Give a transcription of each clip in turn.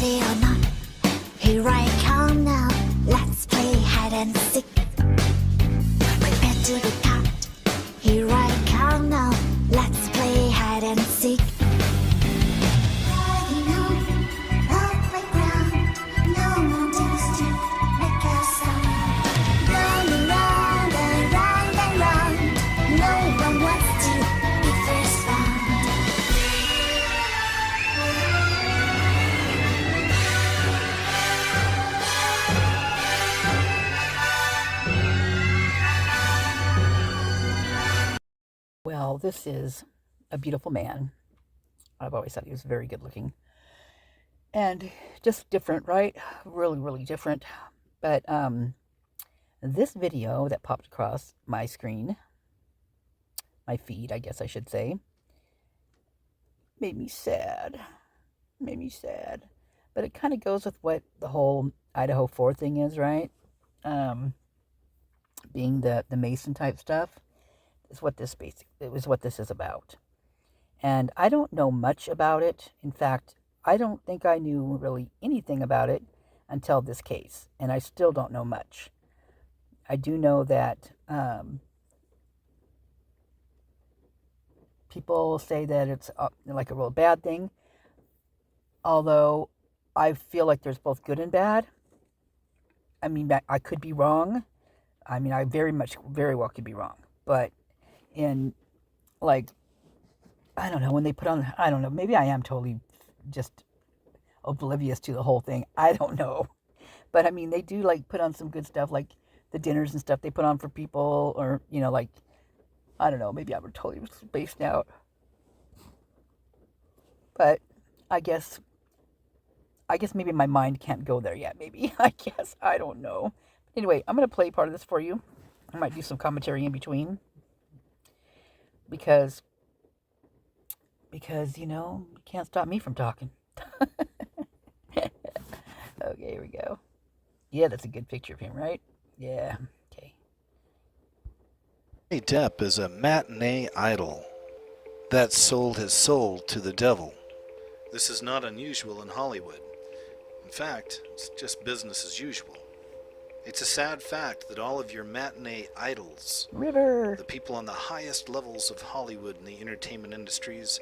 Ready or not, here I come now. Let's play hide and seek. Prepare to the count. Here I come now. Let's play hide and seek. Riding on the playground, no mountains to make a sound. Round and round and round and round. No one wants to be first found. Well, this is a beautiful man. I've always thought he was very good looking. And just different, right? Really, really different. But this video that popped across my screen, my feed, I guess I should say, made me sad. Made me sad. But it kind of goes with what the whole Idaho 4 thing is, right? Being the Mason type stuff. Is what this is about. And I don't know much about it. In fact, I don't think I knew really anything about it until this case, and I still don't know much. I do know that people say that it's like a real bad thing, although I feel like there's both good and bad. I mean, I could be wrong. I mean, I very well could be wrong, but in, like, I don't know, when they put on, I don't know, maybe I am totally just oblivious to the whole thing. I don't know. But, I mean, they do, like, put on some good stuff, like the dinners and stuff they put on for people, or, you know, like, I don't know, maybe I'm totally spaced out. But I guess maybe my mind can't go there yet, maybe. I guess. I don't know. Anyway, I'm going to play part of this for you. I might do some commentary in between. Because, you know, you can't stop me from talking. Okay, here we go. Yeah, that's a good picture of him, right? Yeah, okay. Depp is a matinee idol that sold his soul to the devil. This is not unusual in Hollywood. In fact, it's just business as usual. It's a sad fact that all of your matinee idols, the people on the highest levels of Hollywood and the entertainment industries,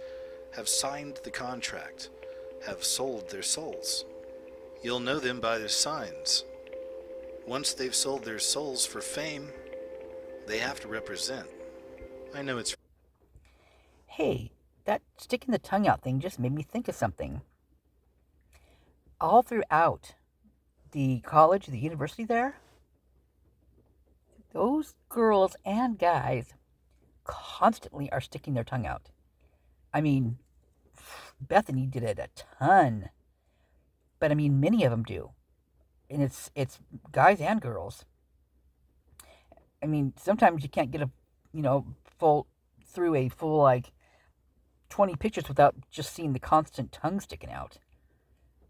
have signed the contract, have sold their souls. You'll know them by their signs. Once they've sold their souls for fame, they have to represent. I know it's... Hey, that sticking the tongue out thing just made me think of something. All throughout the college, the university there, those girls and guys constantly are sticking their tongue out. I mean, Bethany did it a ton. But I mean, many of them do. And it's guys and girls. I mean, sometimes you can't get a full like 20 pictures without just seeing the constant tongue sticking out.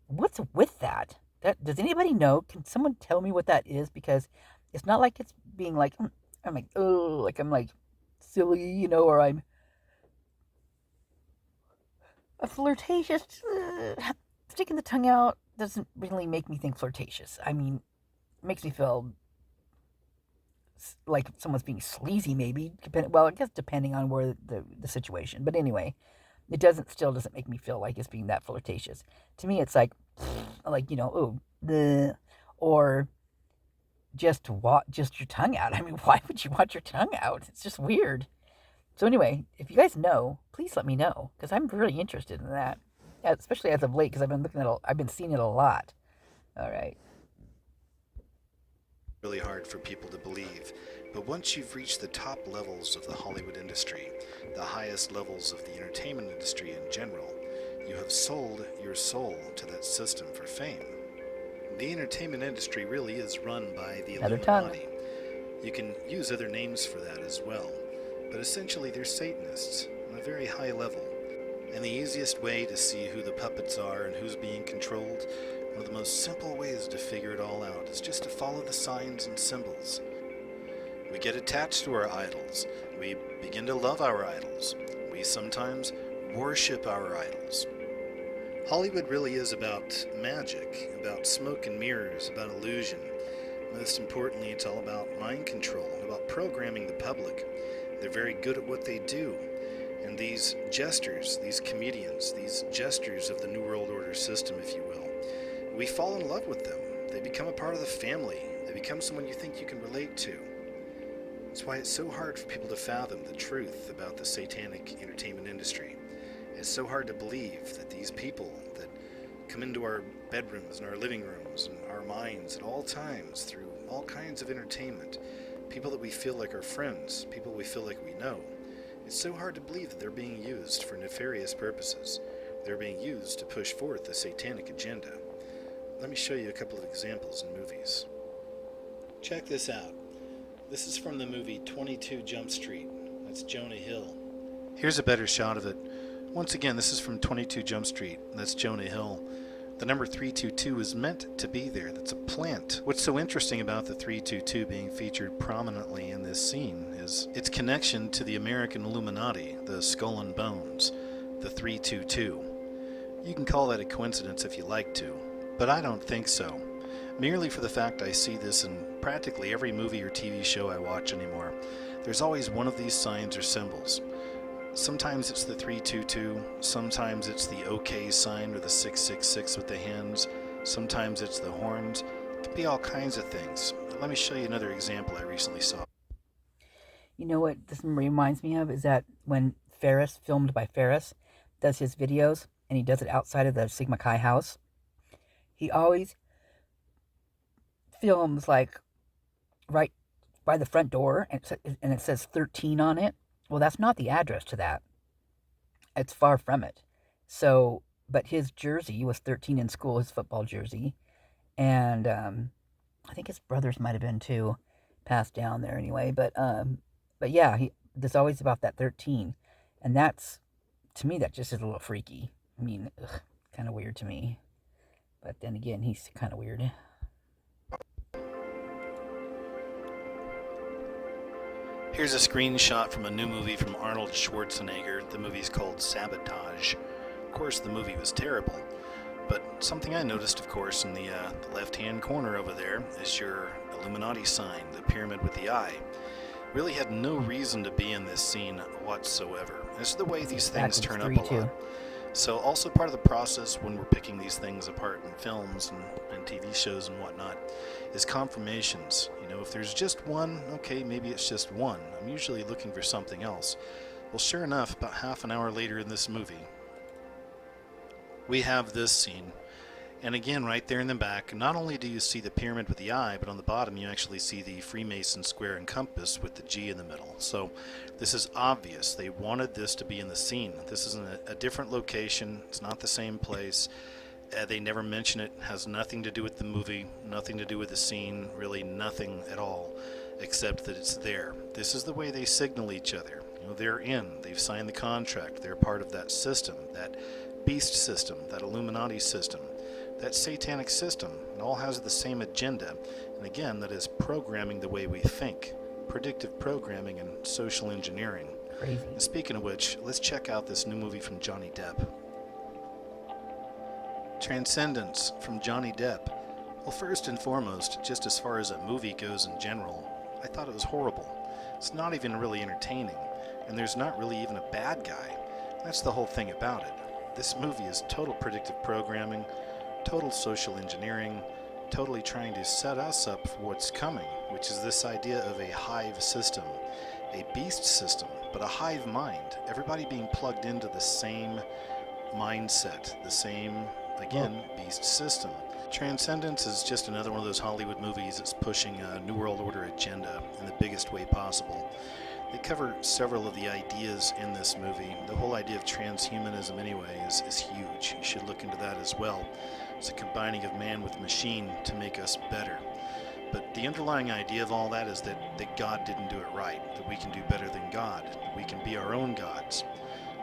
What's with that? Does anybody know? Can someone tell me what that is? Because it's not like it's being like, I'm like, oh, like I'm like silly, you know, or I'm a flirtatious. Sticking the tongue out doesn't really make me think flirtatious. I mean, it makes me feel like someone's being sleazy, maybe. Well, I guess depending on where the situation. But anyway, it still doesn't make me feel like it's being that flirtatious. To me, it's like you know, oh, bleh, or just your tongue out. I mean, why would you want your tongue out? It's just weird. So anyway, if you guys know, please let me know, because I'm really interested in that, especially as of late, because I've been seeing it a lot. All right. Really hard for people to believe, but once you've reached the top levels of the Hollywood industry, the highest levels of the entertainment industry in general, you have sold your soul to that system for fame. The entertainment industry really is run by the Illuminati. You can use other names for that as well, but essentially they're Satanists on a very high level. And the easiest way to see who the puppets are and who's being controlled, one of the most simple ways to figure it all out, is just to follow the signs and symbols. We get attached to our idols. We begin to love our idols. We sometimes worship our idols. Hollywood really is about magic, about smoke and mirrors, about illusion. Most importantly, it's all about mind control, about programming the public. They're very good at what they do. And these jesters, these comedians, these jesters of the New World Order system, if you will, we fall in love with them. They become a part of the family. They become someone you think you can relate to. That's why it's so hard for people to fathom the truth about the satanic entertainment industry. It's so hard to believe that these people that come into our bedrooms and our living rooms and our minds at all times through all kinds of entertainment, people that we feel like are friends, people we feel like we know, it's so hard to believe that they're being used for nefarious purposes. They're being used to push forth the satanic agenda. Let me show you a couple of examples in movies. Check this out. This is from the movie 22 Jump Street. That's Jonah Hill. Here's a better shot of it. Once again, this is from 22 Jump Street. That's Jonah Hill. The number 322 is meant to be there. That's a plant. What's so interesting about the 322 being featured prominently in this scene is its connection to the American Illuminati, the Skull and Bones, the 322. You can call that a coincidence if you like to, but I don't think so. Merely for the fact I see this in practically every movie or TV show I watch anymore. There's always one of these signs or symbols. Sometimes it's the 322, sometimes it's the OK sign or the 666 with the hands, sometimes it's the horns. It could be all kinds of things. Let me show you another example I recently saw. You know what this reminds me of is that when Ferris, filmed by Ferris, does his videos, and he does it outside of the Sigma Chi house, he always films like right by the front door, and it says 13 on it. Well, that's not the address to that. It's far from it. So, but his jersey was 13 in school, his football jersey, and I think his brothers might have been too, passed down there anyway. But yeah, there's always about that 13, and that's, to me, that just is a little freaky. I mean, kind of weird to me. But then again, he's kind of weird. Here's a screenshot from a new movie from Arnold Schwarzenegger. The movie's called Sabotage. Of course, the movie was terrible, but something I noticed, of course, in the left-hand corner over there is your Illuminati sign, the pyramid with the eye. Really had no reason to be in this scene whatsoever. This is the way these things turn up a lot. So also part of the process when we're picking these things apart in films and TV shows and whatnot is confirmations. You know, if there's just one, okay, maybe it's just one. I'm usually looking for something else. Well, sure enough, about half an hour later in this movie, we have this scene. And again, right there in the back, not only do you see the pyramid with the eye, but on the bottom you actually see the Freemason square and compass with the G in the middle. So this is obvious. They wanted this to be in the scene. This is in a different location. It's not the same place. They never mention it. It has nothing to do with the movie, nothing to do with the scene, really nothing at all, except that it's there. This is the way they signal each other. You know, they're in. They've signed the contract. They're part of that system, that beast system, that Illuminati system. That satanic system. It all has the same agenda, and again, that is programming the way we think, predictive programming and social engineering. Crazy. And speaking of which, let's check out this new movie from Johnny Depp. Transcendence from Johnny Depp. Well, first and foremost, just as far as a movie goes in general, I thought it was horrible. It's not even really entertaining, and there's not really even a bad guy. That's the whole thing about it. This movie is total predictive programming, total social engineering, totally trying to set us up for what's coming, which is this idea of a hive system, a beast system, but a hive mind. Everybody being plugged into the same mindset, the same, again, beast system. Transcendence is just another one of those Hollywood movies that's pushing a New World Order agenda in the biggest way possible. They cover several of the ideas in this movie. The whole idea of transhumanism anyway is huge. You should look into that as well. It's a combining of man with machine to make us better. But the underlying idea of all that is that God didn't do it right, that we can do better than God, that we can be our own gods.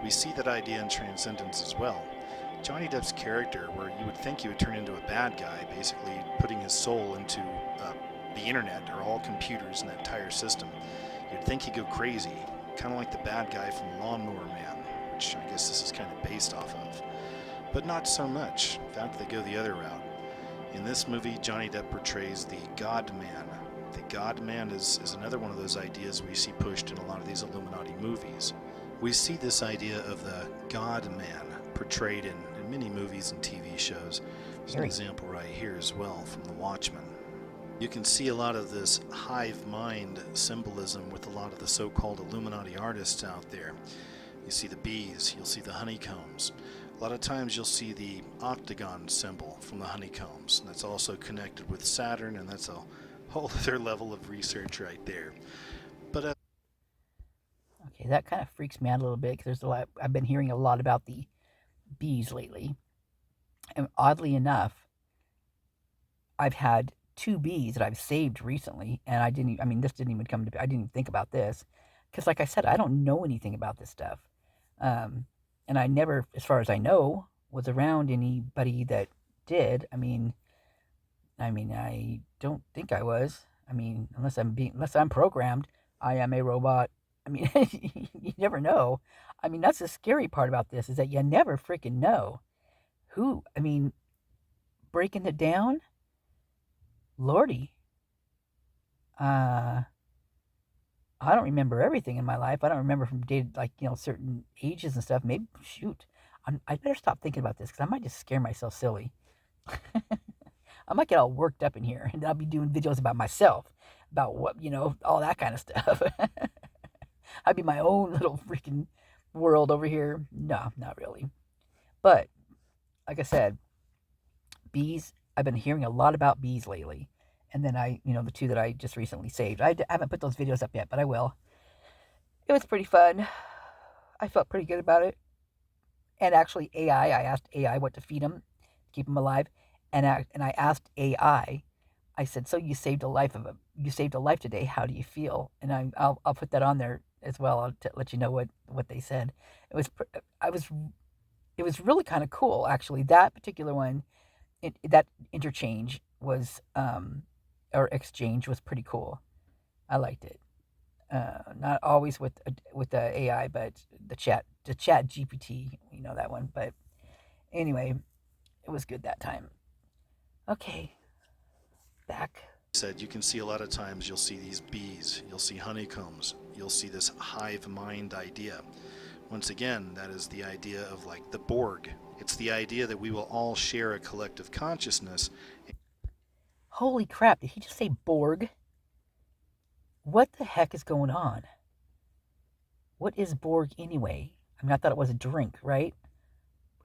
We see that idea in Transcendence as well. Johnny Depp's character, where you would think he would turn into a bad guy, basically putting his soul into the internet or all computers in that entire system. You'd think he'd go crazy, kind of like the bad guy from Lawnmower Man, which I guess this is kind of based off of. but not so much. In fact, they go the other route. In this movie, Johnny Depp portrays the God Man. The God Man is another one of those ideas we see pushed in a lot of these Illuminati movies. We see this idea of the God Man portrayed in many movies and TV shows. There's an example right here as well from The Watchmen. You can see a lot of this hive mind symbolism with a lot of the so-called Illuminati artists out there. You see the bees, you'll see the honeycombs. A lot of times you'll see the octagon symbol from the honeycombs. That's also connected with Saturn, and that's a whole other level of research right there. But okay, that kind of freaks me out a little bit, because there's a lot. I've been hearing a lot about the bees lately, and oddly enough, I've had 2 bees that I've saved recently, and this didn't even come to. I didn't even think about this, because like I said, I don't know anything about this stuff. And I never, as far as I know, was around anybody that did. I don't think I was. Unless I'm programmed, I am a robot. You never know. That's the scary part about this, is that you never freaking know who. Breaking it down, Lordy. I don't remember everything in my life. I don't remember from certain ages and stuff. Maybe, shoot, I better stop thinking about this, because I might just scare myself silly. I might get all worked up in here, and I'll be doing videos about myself, about what, all that kind of stuff. I'd be my own little freaking world over here. No, not really. But, like I said, bees, I've been hearing a lot about bees lately. And then the 2 that I just recently saved. I haven't put those videos up yet, but I will. It was pretty fun. I felt pretty good about it. And actually, I asked AI what to feed them, to keep them alive. And I asked AI, I said, so you saved a life today. How do you feel? And I'll put that on there as well. I'll let you know what they said. It was really kind of cool, actually. That particular one, that interchange was or exchange was pretty cool. I liked it. Not always with the AI, but the chat GPT, that one. But anyway, it was good that time. Okay, back. Said you can see a lot of times you'll see these bees, you'll see honeycombs, you'll see this hive mind idea. Once again, that is the idea of like the Borg. It's the idea that we will all share a collective consciousness. Holy crap, did he just say Borg? What the heck is going on? What is Borg anyway? I thought it was a drink, right?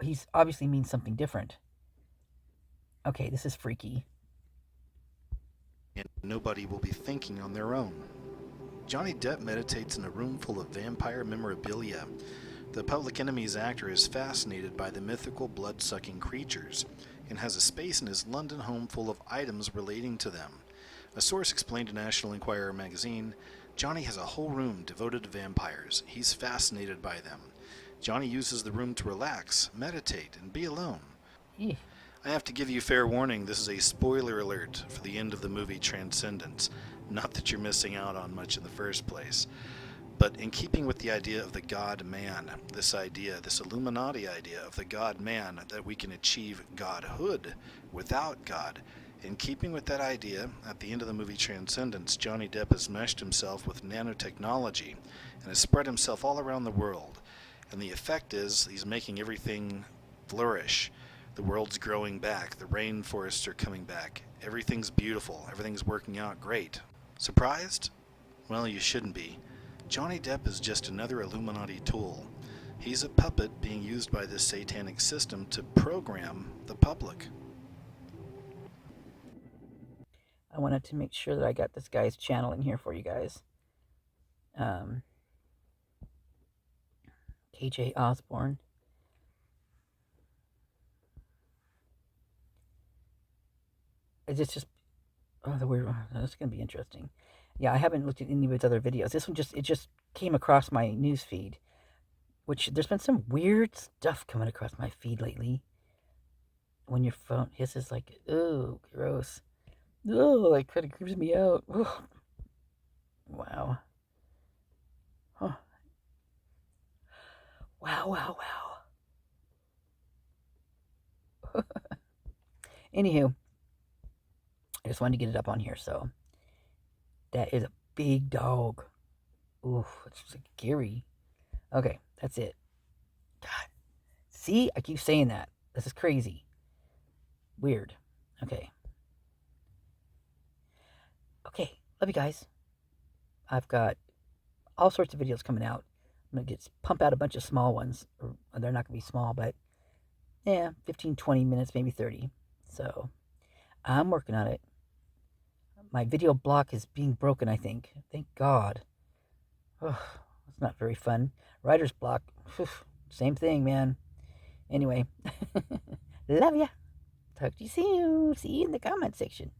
He's obviously means something different. Okay, this is freaky. And nobody will be thinking on their own. Johnny Depp meditates in a room full of vampire memorabilia. The Public Enemy's actor is fascinated by the mythical blood-sucking creatures, and has a space in his London home full of items relating to them. A source explained to National Enquirer magazine, Johnny has a whole room devoted to vampires. He's fascinated by them. Johnny uses the room to relax, meditate, and be alone. Yeah. I have to give you fair warning, this is a spoiler alert for the end of the movie Transcendence. Not that you're missing out on much in the first place. But in keeping with the idea of the God Man, this Illuminati idea of the God Man, that we can achieve godhood without God, in keeping with that idea, at the end of the movie Transcendence, Johnny Depp has meshed himself with nanotechnology and has spread himself all around the world. And the effect is he's making everything flourish. The world's growing back. The rainforests are coming back. Everything's beautiful. Everything's working out great. Surprised? Well, you shouldn't be. Johnny Depp is just another Illuminati tool. He's a puppet being used by this satanic system to program the public. I wanted to make sure that I got this guy's channel in here for you guys. KJ Osborne. It's just that's going to be interesting. Yeah, I haven't looked at any of his other videos. This one just came across my news feed, which there's been some weird stuff coming across my feed lately. When your phone hisses like, oh, gross. Oh, it kind of creeps me out. Ugh. Wow. Huh. Wow. Anywho, I just wanted to get it up on here. So that is a big dog. Ooh, it's scary. Okay, that's it. God. See, I keep saying that. This is crazy. Weird. Okay. Okay, love you guys. I've got all sorts of videos coming out. I'm going to pump out a bunch of small ones. Or they're not going to be small, but yeah, 15, 20 minutes, maybe 30. So I'm working on it. My video block is being broken, I think. Thank God. Ugh, it's not very fun. Writer's block. Whew, same thing, man. Anyway, love ya. Talk to you soon. See you in the comment section.